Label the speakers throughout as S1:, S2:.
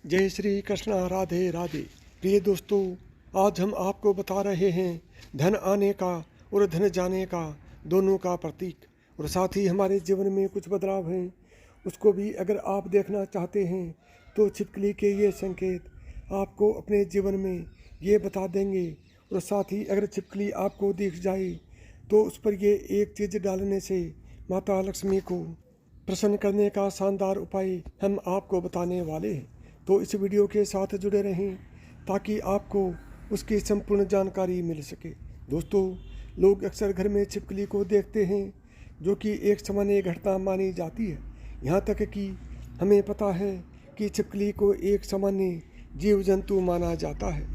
S1: जय श्री कृष्णा, राधे राधे। प्रिय दोस्तों, आज हम आपको बता रहे हैं धन आने का और धन जाने का दोनों का प्रतीक, और साथ ही हमारे जीवन में कुछ बदलाव हैं उसको भी अगर आप देखना चाहते हैं तो छिपकली के ये संकेत आपको अपने जीवन में ये बता देंगे। और साथ ही अगर छिपकली आपको दिख जाए तो उस पर ये एक चीज़ डालने से माता लक्ष्मी को प्रसन्न करने का शानदार उपाय हम आपको बताने वाले हैं। तो इस वीडियो के साथ जुड़े रहें ताकि आपको उसकी संपूर्ण जानकारी मिल सके। दोस्तों, लोग अक्सर घर में छिपकली को देखते हैं जो कि एक सामान्य घटना मानी जाती है। यहाँ तक कि हमें पता है कि छिपकली को एक सामान्य जीव जंतु माना जाता है,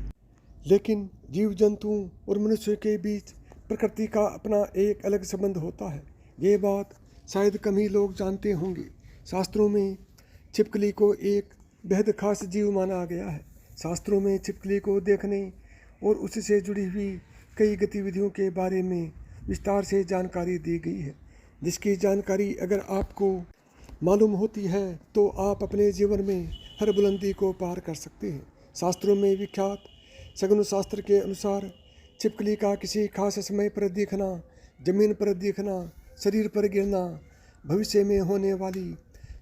S1: लेकिन जीव जंतुओं और मनुष्य के बीच प्रकृति का अपना एक अलग संबंध होता है। ये बात शायद कम ही लोग जानते होंगे। शास्त्रों में छिपकली को एक बेहद खास जीव माना गया है। शास्त्रों में छिपकली को देखने और उससे जुड़ी हुई कई गतिविधियों के बारे में विस्तार से जानकारी दी गई है, जिसकी जानकारी अगर आपको मालूम होती है तो आप अपने जीवन में हर बुलंदी को पार कर सकते हैं। शास्त्रों में विख्यात शगुन शास्त्र के अनुसार छिपकली का किसी खास समय पर दिखना, जमीन पर दिखना, शरीर पर गिरना भविष्य में होने वाली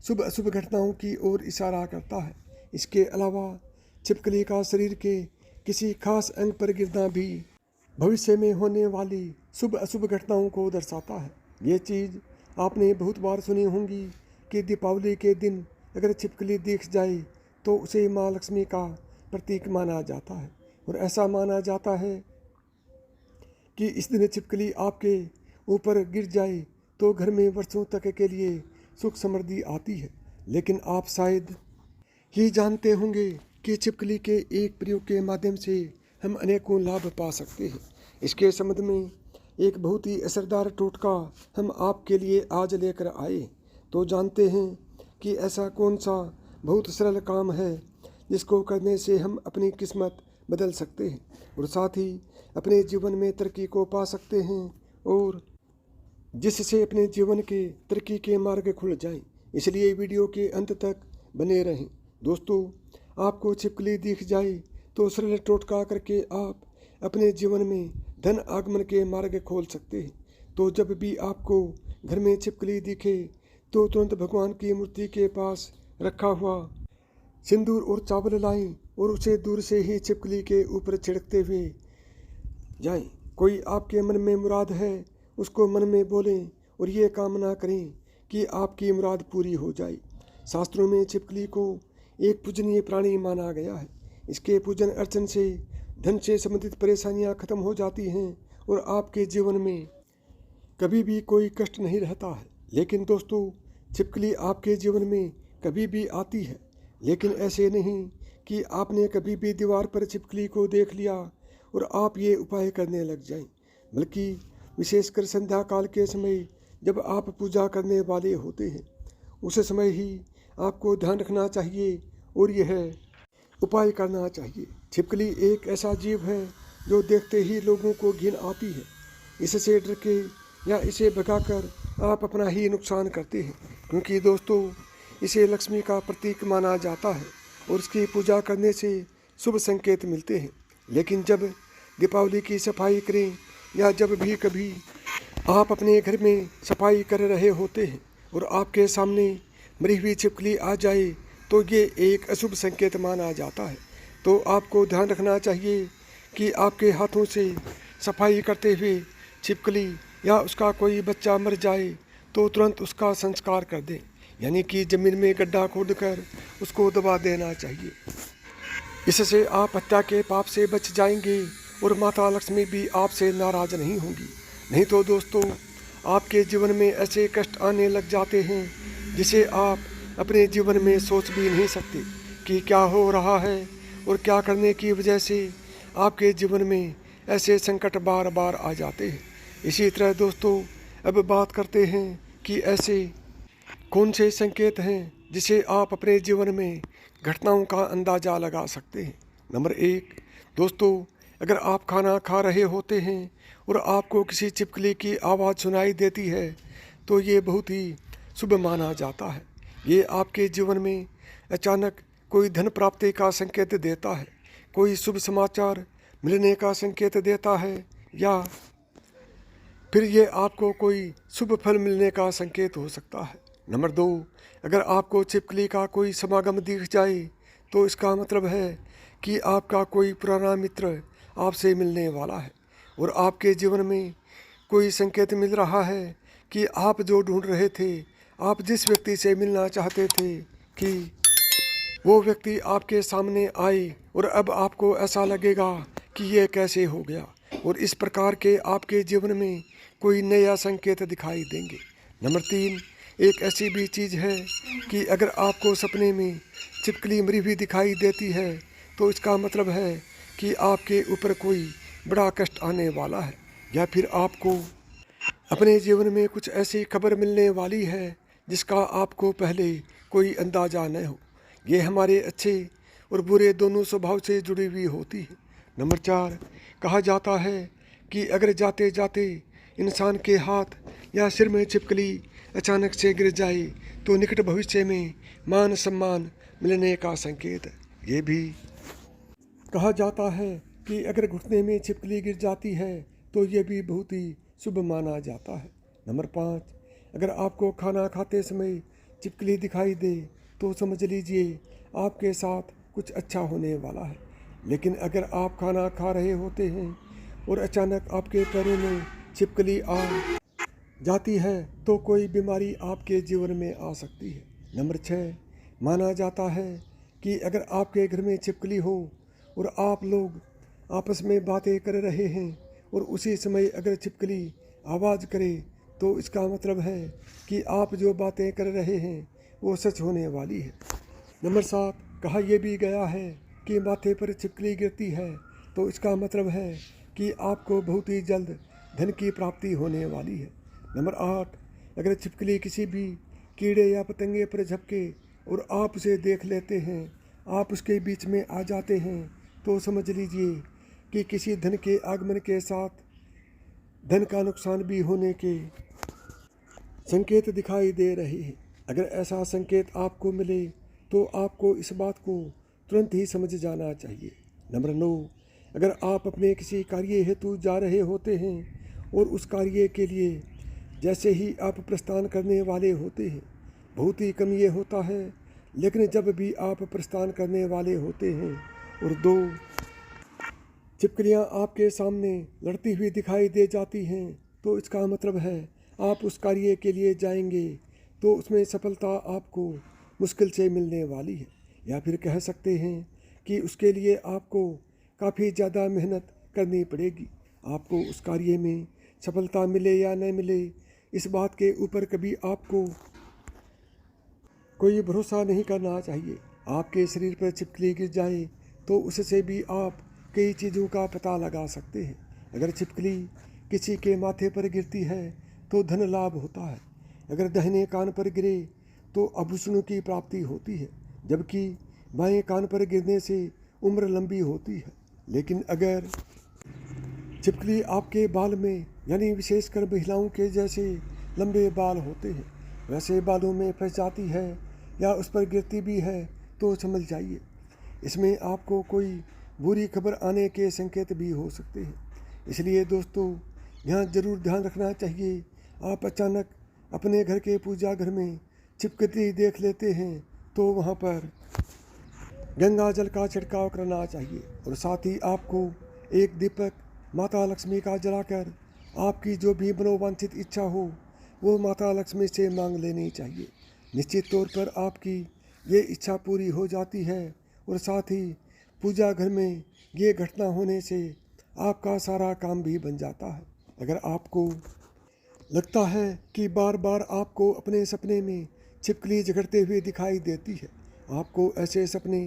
S1: शुभ अशुभ घटनाओं की ओर इशारा करता है। इसके अलावा छिपकली का शरीर के किसी खास अंग पर गिरना भी भविष्य में होने वाली शुभ अशुभ घटनाओं को दर्शाता है। ये चीज़ आपने बहुत बार सुनी होंगी कि दीपावली के दिन अगर छिपकली दिख जाए तो उसे माँ लक्ष्मी का प्रतीक माना जाता है। और ऐसा माना जाता है कि इस दिन छिपकली आपके ऊपर गिर जाए तो घर में वर्षों तक के लिए सुख समृद्धि आती है। लेकिन आप शायद ही जानते होंगे कि छिपकली के एक प्रयोग के माध्यम से हम अनेकों लाभ पा सकते हैं। इसके संबंध में एक बहुत ही असरदार टोटका हम आपके लिए आज लेकर आए। तो जानते हैं कि ऐसा कौन सा बहुत सरल काम है जिसको करने से हम अपनी किस्मत बदल सकते हैं और साथ ही अपने जीवन में तरक्की को पा सकते हैं, और जिससे अपने जीवन के तरक्की के मार्ग खुल जाएं। इसलिए वीडियो के अंत तक बने रहें। दोस्तों, आपको छिपकली दिख जाए तो सरल टोटका करके आप अपने जीवन में धन आगमन के मार्ग खोल सकते हैं। तो जब भी आपको घर में छिपकली दिखे तो तुरंत भगवान की मूर्ति के पास रखा हुआ सिंदूर और चावल लाएं और उसे दूर से ही छिपकली के ऊपर छिड़कते हुए जाएं। कोई आपके मन में मुराद है उसको मन में बोलें और ये कामना करें कि आपकी मुराद पूरी हो जाए। शास्त्रों में छिपकली को एक पूजनीय प्राणी माना गया है। इसके पूजन अर्चन से धन से संबंधित परेशानियां खत्म हो जाती हैं और आपके जीवन में कभी भी कोई कष्ट नहीं रहता है। लेकिन दोस्तों, छिपकली आपके जीवन में कभी भी आती है, लेकिन ऐसे नहीं कि आपने कभी भी दीवार पर छिपकली को देख लिया और आप ये उपाय करने लग जाएं, बल्कि विशेषकर संध्या काल के समय जब आप पूजा करने वाले होते हैं उस समय ही आपको ध्यान रखना चाहिए और यह उपाय करना चाहिए। छिपकली एक ऐसा जीव है जो देखते ही लोगों को घिन आती है। इससे डर के या इसे भगाकर आप अपना ही नुकसान करते हैं, क्योंकि दोस्तों इसे लक्ष्मी का प्रतीक माना जाता है और इसकी पूजा करने से शुभ संकेत मिलते हैं। लेकिन जब दीपावली की सफाई करें या जब भी कभी आप अपने घर में सफाई कर रहे होते हैं और आपके सामने मरी हुई छिपकली आ जाए तो ये एक अशुभ संकेत माना जाता है। तो आपको ध्यान रखना चाहिए कि आपके हाथों से सफाई करते हुए छिपकली या उसका कोई बच्चा मर जाए तो तुरंत उसका संस्कार कर दें, यानी कि ज़मीन में गड्ढा खोदकर उसको दबा देना चाहिए। इससे आप हत्या के पाप से बच जाएंगे और माता लक्ष्मी भी आपसे नाराज़ नहीं होंगी। नहीं तो दोस्तों, आपके जीवन में ऐसे कष्ट आने लग जाते हैं जिसे आप अपने जीवन में सोच भी नहीं सकते कि क्या हो रहा है और क्या करने की वजह से आपके जीवन में ऐसे संकट बार बार आ जाते हैं। इसी तरह दोस्तों, अब बात करते हैं कि ऐसे कौन से संकेत हैं जिसे आप अपने जीवन में घटनाओं का अंदाज़ा लगा सकते हैं। नंबर 1, दोस्तों, अगर आप खाना खा रहे होते हैं और आपको किसी छिपकली की आवाज़ सुनाई देती है तो ये बहुत ही शुभ माना जाता है। ये आपके जीवन में अचानक कोई धन प्राप्ति का संकेत देता है, कोई शुभ समाचार मिलने का संकेत देता है, या फिर ये आपको कोई शुभ फल मिलने का संकेत हो सकता है। नंबर 2, अगर आपको छिपकली का कोई समागम दिख जाए तो इसका मतलब है कि आपका कोई पुराना मित्र आपसे मिलने वाला है और आपके जीवन में कोई संकेत मिल रहा है कि आप जो ढूंढ रहे थे, आप जिस व्यक्ति से मिलना चाहते थे, कि वो व्यक्ति आपके सामने आए और अब आपको ऐसा लगेगा कि ये कैसे हो गया, और इस प्रकार के आपके जीवन में कोई नया संकेत दिखाई देंगे। नंबर 3, एक ऐसी भी चीज़ है कि अगर आपको सपने में छिपकली मरी हुई दिखाई देती है तो इसका मतलब है कि आपके ऊपर कोई बड़ा कष्ट आने वाला है, या फिर आपको अपने जीवन में कुछ ऐसी खबर मिलने वाली है जिसका आपको पहले कोई अंदाज़ा न हो। ये हमारे अच्छे और बुरे दोनों स्वभाव से जुड़ी हुई होती है। नंबर 4, कहा जाता है कि अगर जाते जाते इंसान के हाथ या सिर में छिपकली अचानक से गिर जाए तो निकट भविष्य में मान सम्मान मिलने का संकेत है। ये भी कहा जाता है कि अगर घुटने में छिपकली गिर जाती है तो ये भी बहुत ही शुभ माना जाता है। नंबर 5, अगर आपको खाना खाते समय छिपकली दिखाई दे तो समझ लीजिए आपके साथ कुछ अच्छा होने वाला है। लेकिन अगर आप खाना खा रहे होते हैं और अचानक आपके पैरों में छिपकली आ जाती है तो कोई बीमारी आपके जीवन में आ सकती है। नंबर 6, माना जाता है कि अगर आपके घर में छिपकली हो और आप लोग आपस में बातें कर रहे हैं और उसी समय अगर छिपकली आवाज़ करे तो इसका मतलब है कि आप जो बातें कर रहे हैं वो सच होने वाली है। नंबर 7, कहा यह भी गया है कि माथे पर छिपकली गिरती है तो इसका मतलब है कि आपको बहुत ही जल्द धन की प्राप्ति होने वाली है। नंबर 8, अगर छिपकली किसी भी कीड़े या पतंगे पर झपके और आप उसे देख लेते हैं, आप उसके बीच में आ जाते हैं, तो समझ लीजिए कि किसी धन के आगमन के साथ धन का नुकसान भी होने के संकेत दिखाई दे रहे हैं। अगर ऐसा संकेत आपको मिले तो आपको इस बात को तुरंत ही समझ जाना चाहिए। नंबर 9, अगर आप अपने किसी कार्य हेतु जा रहे होते हैं और उस कार्य के लिए जैसे ही आप प्रस्थान करने वाले होते हैं, बहुत ही कम ये होता है, लेकिन जब भी आप प्रस्थान करने वाले होते हैं और 2 छिपकलियाँ आपके सामने लड़ती हुई दिखाई दे जाती हैं तो इसका मतलब है आप उस कार्य के लिए जाएंगे तो उसमें सफलता आपको मुश्किल से मिलने वाली है, या फिर कह सकते हैं कि उसके लिए आपको काफ़ी ज़्यादा मेहनत करनी पड़ेगी। आपको उस कार्य में सफलता मिले या न मिले, इस बात के ऊपर कभी आपको कोई भरोसा नहीं करना चाहिए। आपके शरीर पर छिपकली गिर जाए तो उससे भी आप कई चीज़ों का पता लगा सकते हैं। अगर छिपकली किसी के माथे पर गिरती है तो धन लाभ होता है, अगर दाहिने कान पर गिरे तो आभूषणों की प्राप्ति होती है, जबकि बाएं कान पर गिरने से उम्र लंबी होती है। लेकिन अगर छिपकली आपके बाल में, यानी विशेषकर महिलाओं के जैसे लंबे बाल होते हैं वैसे बालों में फंस जाती है या उस पर गिरती भी है तो समझ जाइए इसमें आपको कोई बुरी खबर आने के संकेत भी हो सकते हैं। इसलिए दोस्तों, यहाँ ज़रूर ध्यान रखना चाहिए, आप अचानक अपने घर के पूजा घर में छिपकली देख लेते हैं तो वहाँ पर गंगा जल का छिड़काव करना चाहिए और साथ ही आपको एक दीपक माता लक्ष्मी का जलाकर आपकी जो भी मनोवांछित इच्छा हो वो माता लक्ष्मी से मांग लेनी चाहिए। निश्चित तौर पर आपकी ये इच्छा पूरी हो जाती है और साथ ही पूजा घर में ये घटना होने से आपका सारा काम भी बन जाता है। अगर आपको लगता है कि बार बार आपको अपने सपने में छिपकली झगड़ते हुए दिखाई देती है, आपको ऐसे सपने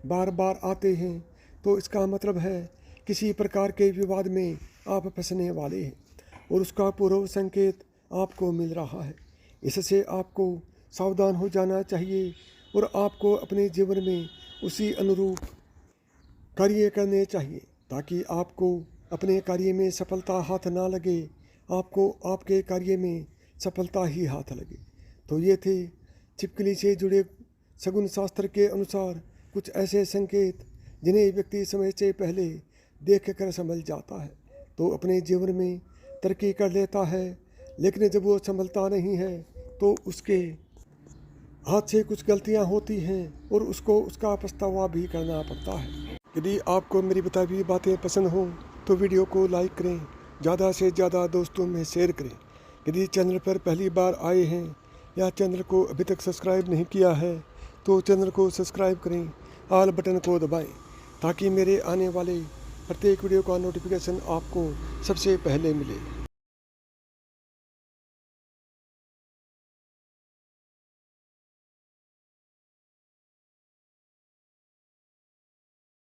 S1: बार बार आते हैं, तो इसका मतलब है किसी प्रकार के विवाद में आप फंसने वाले हैं और उसका पूर्व संकेत आपको मिल रहा है। इससे आपको सावधान हो जाना चाहिए और आपको अपने जीवन में उसी अनुरूप कार्य करने चाहिए ताकि आपको अपने कार्य में सफलता हाथ ना लगे, आपको आपके कार्य में सफलता ही हाथ लगे। तो ये थे छिपकली से जुड़े शगुन शास्त्र के अनुसार कुछ ऐसे संकेत जिन्हें व्यक्ति समय से पहले देख कर समझ जाता है तो अपने जीवन में तरक्की कर लेता है, लेकिन जब वो संभलता नहीं है तो उसके हाथ से कुछ गलतियां होती हैं और उसको उसका पछतावा भी करना पड़ता है। यदि आपको मेरी बताई हुई बातें पसंद हों तो वीडियो को लाइक करें, ज़्यादा से ज़्यादा दोस्तों में शेयर करें। यदि चैनल पर पहली बार आए हैं या चैनल को अभी तक सब्सक्राइब नहीं किया है तो चैनल को सब्सक्राइब करें, ऑल बटन को दबाएं ताकि मेरे आने वाले प्रत्येक वीडियो का नोटिफिकेशन आपको सबसे पहले मिले।